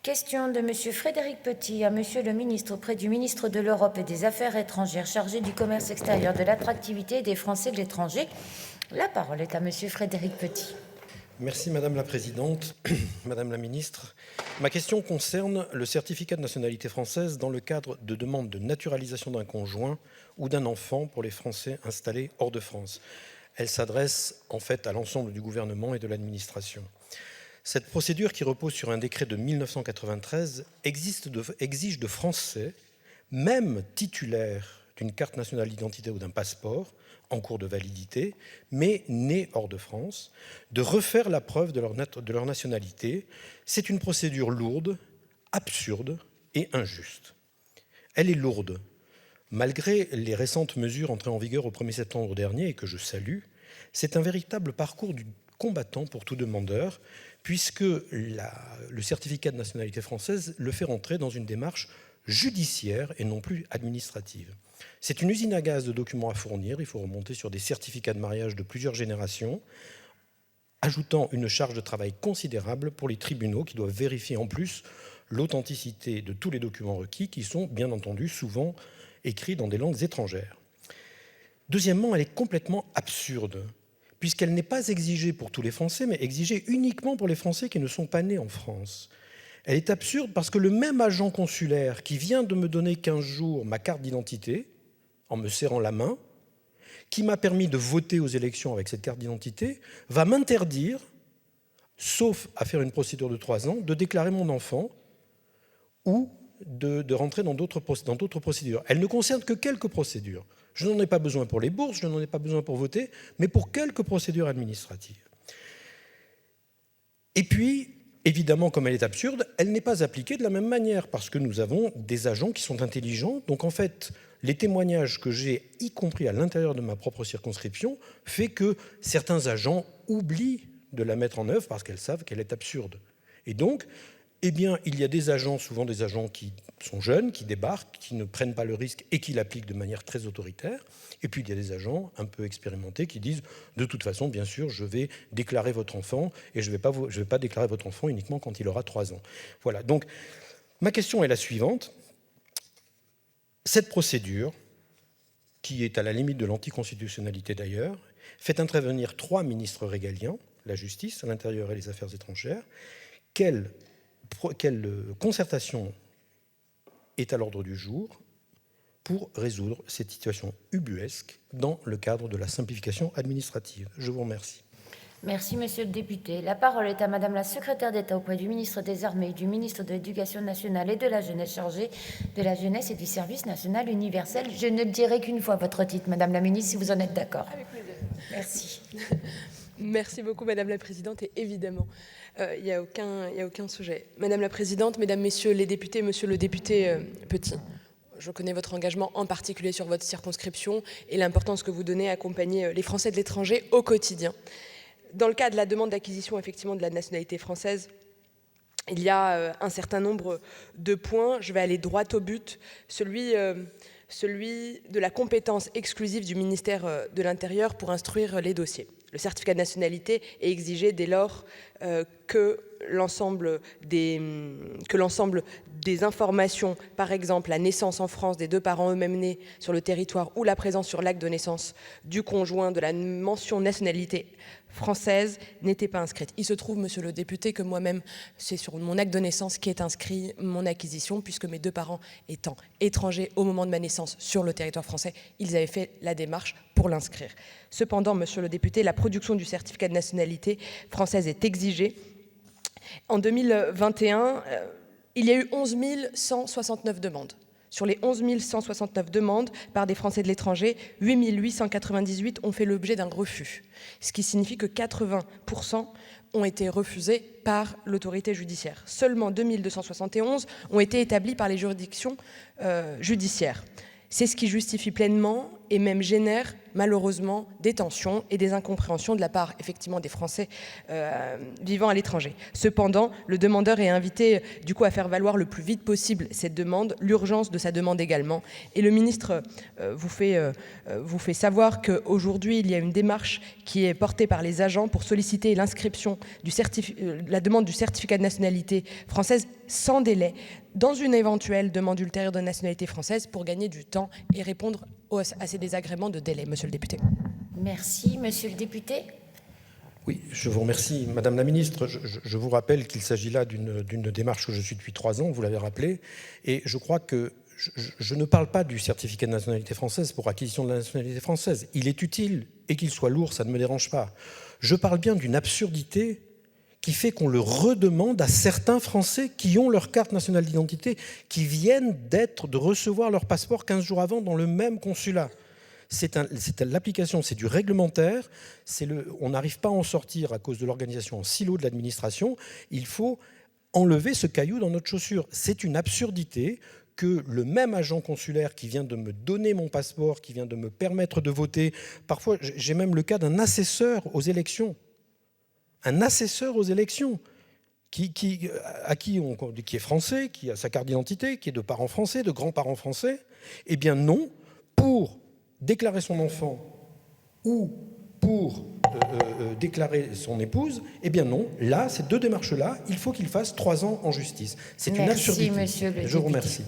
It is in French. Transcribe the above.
Question de Monsieur Frédéric Petit à Monsieur le ministre auprès du ministre de l'Europe et des Affaires étrangères chargé du commerce extérieur, de l'attractivité des Français de l'étranger. La parole est à Monsieur Frédéric Petit. Merci Madame la Présidente, Madame la Ministre. Ma question concerne le certificat de nationalité française dans le cadre de demandes de naturalisation d'un conjoint ou d'un enfant pour les Français installés hors de France. Elle s'adresse en fait à l'ensemble du gouvernement et de l'administration. Cette procédure, qui repose sur un décret de 1993, exige de Français, même titulaires d'une carte nationale d'identité ou d'un passeport en cours de validité, mais nés hors de France, de refaire la preuve de leur nationalité. C'est une procédure lourde, absurde et injuste. Elle est lourde. Malgré les récentes mesures entrées en vigueur au 1er septembre dernier et que je salue, c'est un véritable parcours du combattant pour tout demandeur, puisque le certificat de nationalité française le fait rentrer dans une démarche judiciaire et non plus administrative. C'est une usine à gaz de documents à fournir. Il faut remonter sur des certificats de mariage de plusieurs générations, ajoutant une charge de travail considérable pour les tribunaux qui doivent vérifier en plus l'authenticité de tous les documents requis qui sont bien entendu souvent écrits dans des langues étrangères. Deuxièmement, elle est complètement absurde, puisqu'elle n'est pas exigée pour tous les Français, mais exigée uniquement pour les Français qui ne sont pas nés en France. Elle est absurde parce que le même agent consulaire qui vient de me donner 15 jours ma carte d'identité, en me serrant la main, qui m'a permis de voter aux élections avec cette carte d'identité, va m'interdire, sauf à faire une procédure de 3 ans, de déclarer mon enfant ou de rentrer dans d'autres procédures. Elle ne concerne que quelques procédures. Je n'en ai pas besoin pour les bourses, je n'en ai pas besoin pour voter, mais pour quelques procédures administratives. Et puis, évidemment, comme elle est absurde, elle n'est pas appliquée de la même manière, parce que nous avons des agents qui sont intelligents. Donc, en fait, les témoignages que j'ai, y compris à l'intérieur de ma propre circonscription, fait que certains agents oublient de la mettre en œuvre parce qu'elles savent qu'elle est absurde. Et donc, eh bien, il y a des agents, souvent des agents qui sont jeunes, qui débarquent, qui ne prennent pas le risque et qui l'appliquent de manière très autoritaire. Et puis, il y a des agents un peu expérimentés qui disent « de toute façon, bien sûr, je vais déclarer votre enfant et je vais pas déclarer votre enfant uniquement quand il aura 3 ans. » Voilà, donc ma question est la suivante. Cette procédure, qui est à la limite de l'anticonstitutionnalité d'ailleurs, fait intervenir 3 ministres régaliens, la justice, l'intérieur et les affaires étrangères. Quelle concertation est à l'ordre du jour pour résoudre cette situation ubuesque dans le cadre de la simplification administrative? Je vous remercie. Merci, Monsieur le député. La parole est à Madame la secrétaire d'État auprès du ministre des Armées et du ministre de l'Éducation nationale et de la Jeunesse, chargée de la jeunesse et du service national universel. Je ne dirai qu'une fois votre titre, Madame la ministre, si vous en êtes d'accord. Avec plaisir. Merci. Merci beaucoup, Madame la Présidente, et évidemment, il n'y a aucun sujet. Madame la Présidente, Mesdames, Messieurs les députés, Monsieur le député Petit, je connais votre engagement en particulier sur votre circonscription et l'importance que vous donnez à accompagner les Français de l'étranger au quotidien. Dans le cas de la demande d'acquisition effectivement de la nationalité française, il y a un certain nombre de points. Je vais aller droit au but. Celui de la compétence exclusive du ministère de l'Intérieur pour instruire les dossiers. Le certificat de nationalité est exigé dès lors que l'ensemble des informations, par exemple la naissance en France des 2 parents eux-mêmes nés sur le territoire ou la présence sur l'acte de naissance du conjoint de la mention nationalité française n'était pas inscrite. Il se trouve, monsieur le député, que moi-même, c'est sur mon acte de naissance qui est inscrit mon acquisition, puisque mes 2 parents étant étrangers au moment de ma naissance sur le territoire français, ils avaient fait la démarche pour l'inscrire. Cependant, monsieur le député, la production du certificat de nationalité française est exigée. En 2021, il y a eu 11 169 demandes. Sur les 11 169 demandes par des Français de l'étranger, 8 898 ont fait l'objet d'un refus, ce qui signifie que 80% ont été refusés par l'autorité judiciaire. Seulement 2 271 ont été établis par les juridictions judiciaires. C'est ce qui justifie pleinement et même génère malheureusement des tensions et des incompréhensions de la part effectivement des Français vivant à l'étranger. Cependant, le demandeur est invité du coup à faire valoir le plus vite possible cette demande, l'urgence de sa demande également. Et le ministre vous fait savoir qu'aujourd'hui il y a une démarche qui est portée par les agents pour solliciter l'inscription la demande du certificat de nationalité française sans délai dans une éventuelle demande ultérieure de nationalité française pour gagner du temps et répondre à ces désagréments de délai, monsieur le député. Merci, monsieur le député. Oui, je vous remercie. Madame la ministre, je vous rappelle qu'il s'agit là d'une démarche où je suis depuis 3 ans, vous l'avez rappelé, et je crois que je ne parle pas du certificat de nationalité française pour acquisition de la nationalité française. Il est utile, et qu'il soit lourd, ça ne me dérange pas. Je parle bien d'une absurdité qui fait qu'on le redemande à certains Français qui ont leur carte nationale d'identité, qui viennent de recevoir leur passeport 15 jours avant dans le même consulat. C'est l'application, c'est du réglementaire, on n'arrive pas à en sortir à cause de l'organisation en silo de l'administration. Il faut enlever ce caillou dans notre chaussure. C'est une absurdité que le même agent consulaire qui vient de me donner mon passeport, qui vient de me permettre de voter, parfois j'ai même le cas d'un assesseur aux élections, qui est français, qui a sa carte d'identité, qui est de parents français, de grands-parents français. Eh bien non, pour déclarer son enfant ou pour déclarer son épouse, eh bien non, là, ces 2 démarches-là, il faut qu'il fasse 3 ans en justice. C'est une absurdité. Merci, monsieur le député. Je vous remercie.